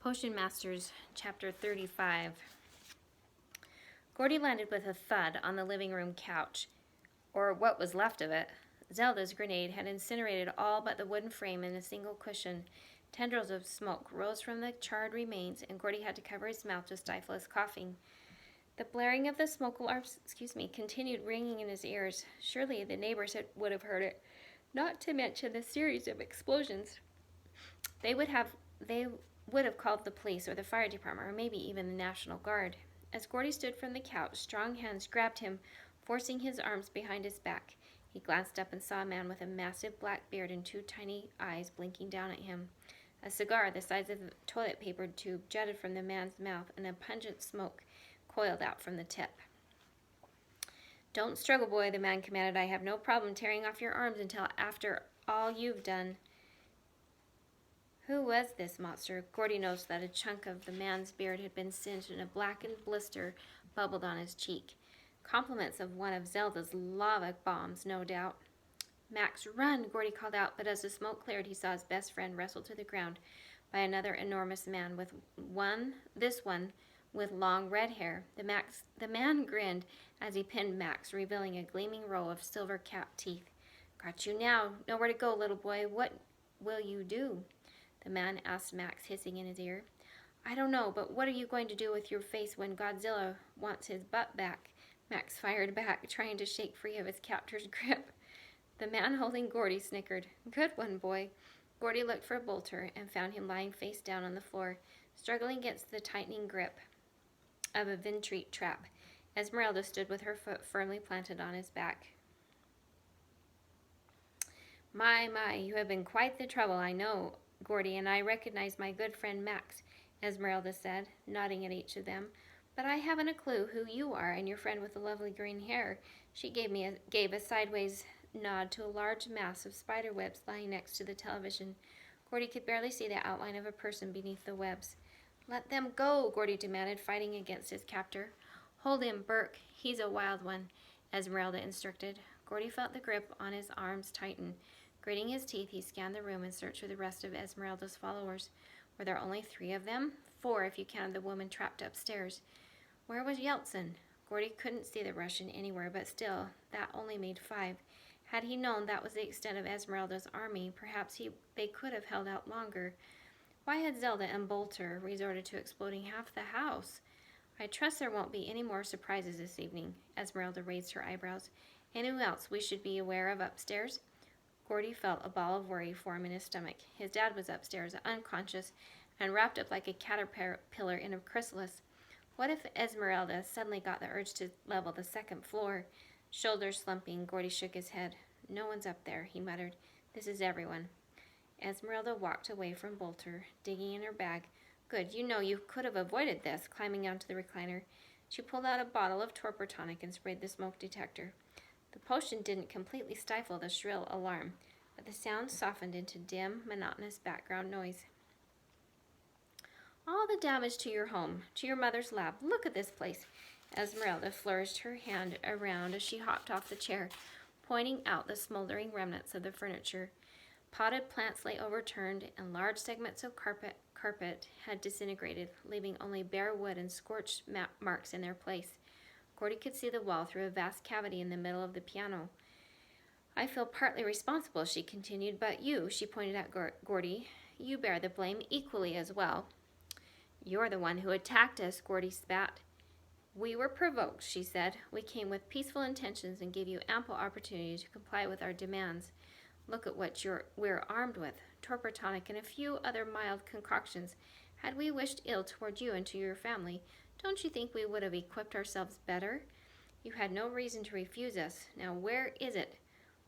Potion Masters, Chapter 35. Gordy landed with a thud on the living room couch, or what was left of it. Zelda's grenade had incinerated all but the wooden frame and a single cushion. Tendrils of smoke rose from the charred remains, and Gordy had to cover his mouth to stifle his coughing. The blaring of the smoke alarms, continued ringing in his ears. Surely the neighbors would have heard it, not to mention the series of explosions. They would have called the police or the fire department, or maybe even the National Guard. As Gordy stood from the couch, strong hands grabbed him, forcing his arms behind his back. He glanced up and saw a man with a massive black beard and two tiny eyes blinking down at him. A cigar the size of a toilet paper tube jutted from the man's mouth, and a pungent smoke coiled out from the tip. "Don't struggle, boy," the man commanded. "I have no problem tearing off your arms until after all you've done." Who was this monster? Gordy noticed that a chunk of the man's beard had been singed and a blackened blister bubbled on his cheek. Compliments of one of Zelda's lava bombs, no doubt. "Max, run!" Gordy called out, but as the smoke cleared, he saw his best friend wrestled to the ground by another enormous man, with this one with long red hair. The man grinned as he pinned Max, revealing a gleaming row of silver-capped teeth. "Got you now. Nowhere to go, little boy. What will you do?" the man asked Max, hissing in his ear. "I don't know, but what are you going to do with your face when Godzilla wants his butt back?" Max fired back, trying to shake free of his captor's grip. The man holding Gordy snickered. "Good one, boy." Gordy looked for Bolter and found him lying face down on the floor, struggling against the tightening grip of a Ventreat trap. Esmeralda stood with her foot firmly planted on his back. My, you have been quite the trouble, I know, Gordy, and I recognize my good friend Max," Esmeralda said, nodding at each of them. "But I haven't a clue who you are and your friend with the lovely green hair." She gave a sideways nod to a large mass of spider webs lying next to the television. Gordy could barely see the outline of a person beneath the webs. "Let them go," Gordy demanded, fighting against his captor. "Hold him, Burke. He's a wild one," Esmeralda instructed. Gordy felt the grip on his arms tighten. Gritting his teeth, he scanned the room and searched for the rest of Esmeralda's followers. Were there only 3 of them? 4 if you counted the woman trapped upstairs. Where was Yeltsin? Gordy couldn't see the Russian anywhere, but still, that only made 5. Had he known that was the extent of Esmeralda's army, perhaps they could have held out longer. Why had Zelda and Bolter resorted to exploding half the house? "I trust there won't be any more surprises this evening." Esmeralda raised her eyebrows. "Anyone else we should be aware of upstairs?" Gordy felt a ball of worry form in his stomach. His dad was upstairs, unconscious, and wrapped up like a caterpillar in a chrysalis. What if Esmeralda suddenly got the urge to level the 2nd floor? Shoulders slumping, Gordy shook his head. "No one's up there," he muttered. "This is everyone." Esmeralda walked away from Bolter, digging in her bag. "Good, you could have avoided this," climbing onto the recliner. She pulled out a bottle of torpor tonic and sprayed the smoke detector. The potion didn't completely stifle the shrill alarm, but the sound softened into dim, monotonous background noise. "All the damage to your home, to your mother's lab. Look at this place." Esmeralda flourished her hand around as she hopped off the chair, pointing out the smoldering remnants of the furniture. Potted plants lay overturned, and large segments of carpet had disintegrated, leaving only bare wood and scorched marks in their place. Gordy could see the wall through a vast cavity in the middle of the piano. "I feel partly responsible," she continued, "but you," she pointed at Gordy, "you bear the blame equally as well." "You're the one who attacked us," Gordy spat. "We were provoked," she said. "We came with peaceful intentions and gave you ample opportunity to comply with our demands. Look at what we're armed with, torpor tonic and a few other mild concoctions. Had we wished ill toward you and to your family, don't you think we would have equipped ourselves better? You had no reason to refuse us. Now where is it?"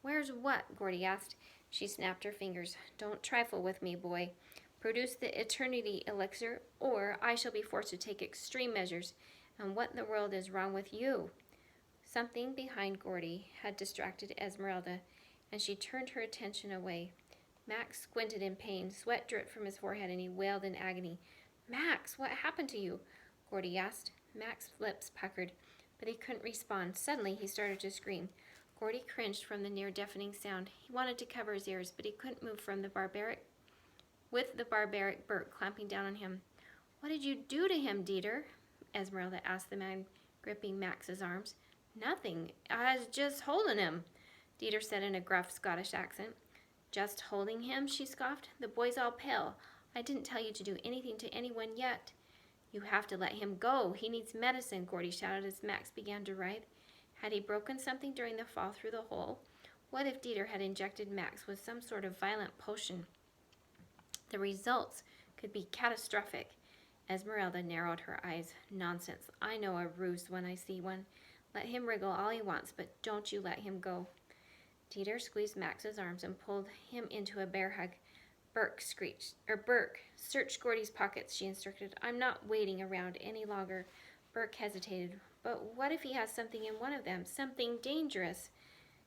"Where's what?" Gordy asked. She snapped her fingers. "Don't trifle with me, boy. Produce the eternity elixir, or I shall be forced to take extreme measures. And what in the world is wrong with you?" Something behind Gordy had distracted Esmeralda, and she turned her attention away. Max squinted in pain. Sweat dripped from his forehead, and he wailed in agony. "Max, what happened to you?" Gordy asked. Max's lips puckered, but he couldn't respond. Suddenly, he started to scream. Gordy cringed from the near-deafening sound. He wanted to cover his ears, but he couldn't move with the barbaric Burke clamping down on him. What did you do to him, Dieter? Esmeralda asked the man gripping Max's arms. Nothing. I was just holding him, Dieter said in a gruff Scottish accent. Just holding him, she scoffed. The boy's all pale. I didn't tell you to do anything to anyone yet. You have to let him go. He needs medicine, Gordy shouted as Max began to writhe. Had he broken something during the fall through the hole? What if Dieter had injected Max with some sort of violent potion? The results could be catastrophic. Esmeralda narrowed her eyes. Nonsense. I know a ruse when I see one. Let him wriggle all he wants, but don't you let him go. Dieter squeezed Max's arms and pulled him into a bear hug. Burke screeched. Burke, search Gordy's pockets, she instructed. I'm not waiting around any longer. Burke hesitated. But what if he has something in one of them? Something dangerous?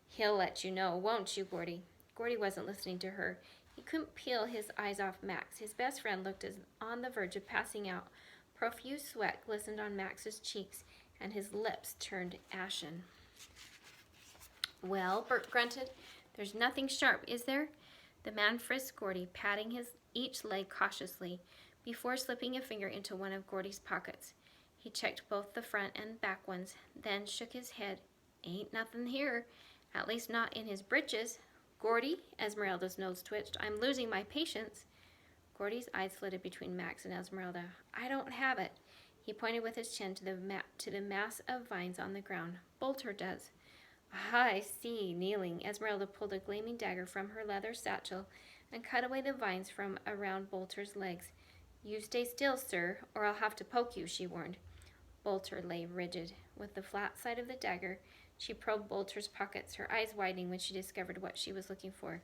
He'll let you know, won't you, Gordy? Gordy wasn't listening to her. He couldn't peel his eyes off Max. His best friend looked as on the verge of passing out. Profuse sweat glistened on Max's cheeks, and his lips turned ashen. Well, Bert grunted, there's nothing sharp, is there? The man frisked Gordy, patting each leg cautiously, before slipping a finger into one of Gordy's pockets. He checked both the front and back ones, then shook his head. Ain't nothing here, at least not in his breeches. Gordy, Esmeralda's nose twitched. I'm losing my patience. Gordy's eyes flitted between Max and Esmeralda. I don't have it. He pointed with his chin to the mass of vines on the ground. Bolter does. Ah, I see. Kneeling, Esmeralda pulled a gleaming dagger from her leather satchel and cut away the vines from around Bolter's legs. You stay still, sir, or I'll have to poke you, she warned. Bolter lay rigid. With the flat side of the dagger, she probed Bolter's pockets, her eyes widening when she discovered what she was looking for.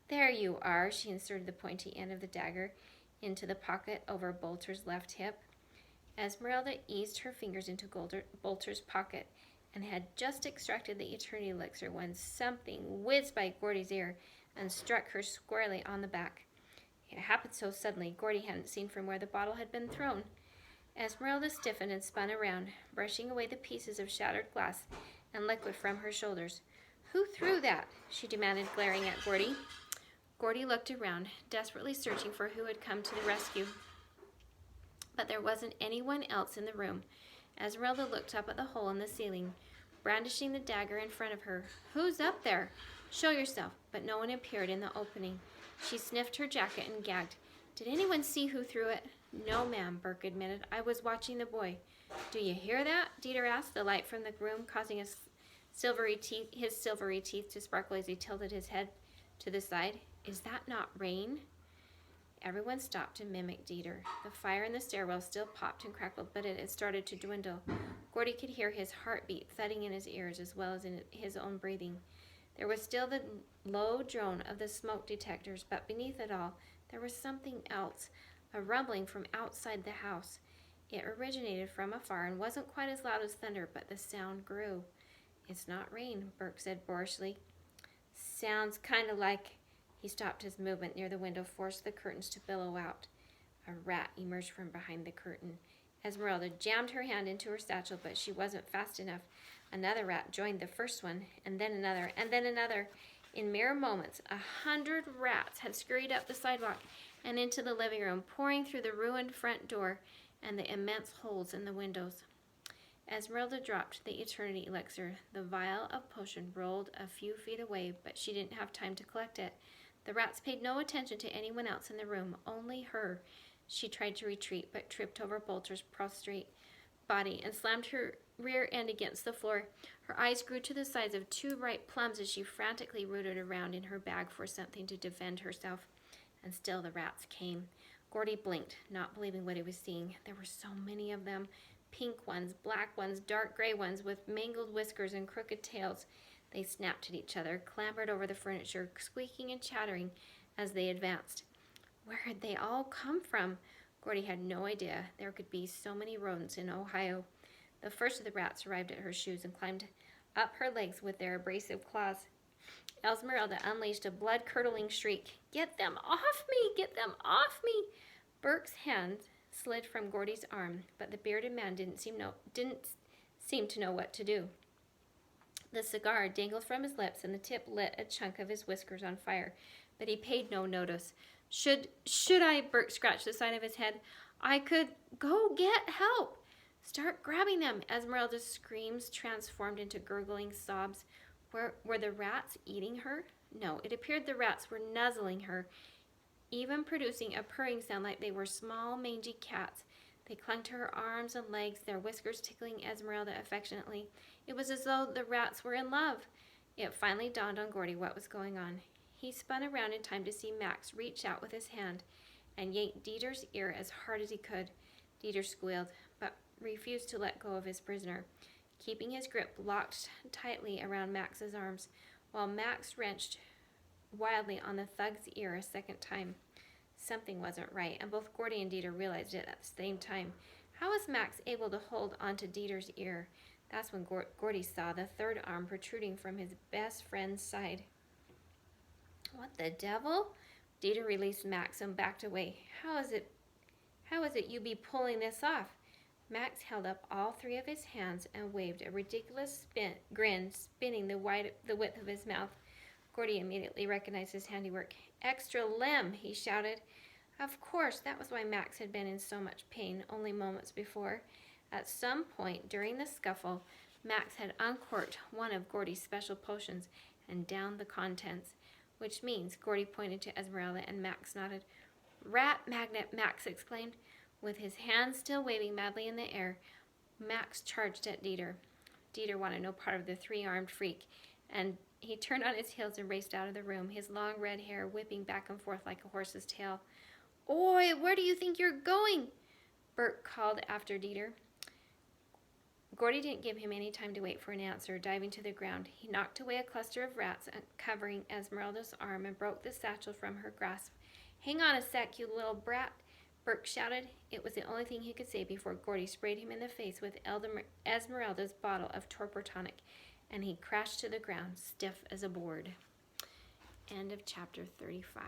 There you are, she inserted the pointy end of the dagger into the pocket over Bolter's left hip. Esmeralda eased her fingers into Bolter's pocket and had just extracted the eternity elixir when something whizzed by Gordy's ear and struck her squarely on the back. It happened so suddenly, Gordy hadn't seen from where the bottle had been thrown. Esmeralda stiffened and spun around, brushing away the pieces of shattered glass and liquid from her shoulders. Who threw that? She demanded, glaring at Gordy. Gordy looked around, desperately searching for who had come to the rescue. But there wasn't anyone else in the room. Esmeralda looked up at the hole in the ceiling, brandishing the dagger in front of her. Who's up there? Show yourself. But no one appeared in the opening. She sniffed her jacket and gagged. Did anyone see who threw it? No, ma'am, Burke admitted. I was watching the boy. Do you hear that? Dieter asked, the light from the room causing his silvery teeth to sparkle as he tilted his head to the side. Is that not rain? Everyone stopped to mimic Dieter. The fire in the stairwell still popped and crackled, but it had started to dwindle. Gordy could hear his heartbeat thudding in his ears as well as in his own breathing. There was still the low drone of the smoke detectors, but beneath it all, there was something else, a rumbling from outside the house. It originated from afar and wasn't quite as loud as thunder, but the sound grew. It's not rain, Burke said boorishly. Sounds kind of like... He stopped his movement near the window, forced the curtains to billow out. A rat emerged from behind the curtain. Esmeralda jammed her hand into her satchel, but she wasn't fast enough. Another rat joined the first one, and then another, and then another. In mere moments, 100 rats had scurried up the sidewalk and into the living room, pouring through the ruined front door and the immense holes in the windows. Esmeralda dropped the eternity elixir. The vial of potion rolled a few feet away, but she didn't have time to collect it. The rats paid no attention to anyone else in the room, only her. She tried to retreat, but tripped over Bolter's prostrate body and slammed her rear end against the floor. Her eyes grew to the size of two ripe plums as she frantically rooted around in her bag for something to defend herself. And still the rats came. Gordy blinked, not believing what he was seeing. There were so many of them. Pink ones, black ones, dark gray ones with mangled whiskers and crooked tails. They snapped at each other, clambered over the furniture, squeaking and chattering as they advanced. Where had they all come from? Gordy had no idea there could be so many rodents in Ohio. The first of the rats arrived at her shoes and climbed up her legs with their abrasive claws. Esmeralda unleashed a blood-curdling shriek. Get them off me! Get them off me! Burke's hand slid from Gordy's arm, but the bearded man didn't seem to know what to do. The cigar dangled from his lips, and the tip lit a chunk of his whiskers on fire, but he paid no notice. Should I? Bert scratched the side of his head. I could go get help. Start grabbing them. Esmeralda's screams transformed into gurgling sobs. Were the rats eating her? No, it appeared the rats were nuzzling her, even producing a purring sound like they were small, mangy cats. They clung to her arms and legs, their whiskers tickling Esmeralda affectionately. It was as though the rats were in love. It finally dawned on Gordy what was going on. He spun around in time to see Max reach out with his hand and yank Dieter's ear as hard as he could. Dieter squealed, but refused to let go of his prisoner, keeping his grip locked tightly around Max's arms, while Max wrenched wildly on the thug's ear a second time. Something wasn't right, and both Gordy and Dieter realized it at the same time. How was Max able to hold onto Dieter's ear? That's when Gordy saw the third arm protruding from his best friend's side. What the devil? Dieter released Max and backed away. How is it you be pulling this off? Max held up all three of his hands and waved a ridiculous grin, spinning the width of his mouth. Gordy immediately recognized his handiwork. Extra limb, he shouted. Of course, that was why Max had been in so much pain only moments before. At some point during the scuffle, Max had uncorked one of Gordy's special potions and downed the contents, which means Gordy pointed to Esmeralda and Max nodded. Rat magnet, Max exclaimed. With his hands still waving madly in the air, Max charged at Dieter. Dieter wanted no part of the three-armed freak, and he turned on his heels and raced out of the room, his long red hair whipping back and forth like a horse's tail. Oi, where do you think you're going? Bert called after Dieter. Gordy didn't give him any time to wait for an answer. Diving to the ground, he knocked away a cluster of rats covering Esmeralda's arm and broke the satchel from her grasp. Hang on a sec, you little brat, Bert shouted. It was the only thing he could say before Gordy sprayed him in the face with Esmeralda's bottle of torpor tonic, and he crashed to the ground, stiff as a board. End of chapter 35.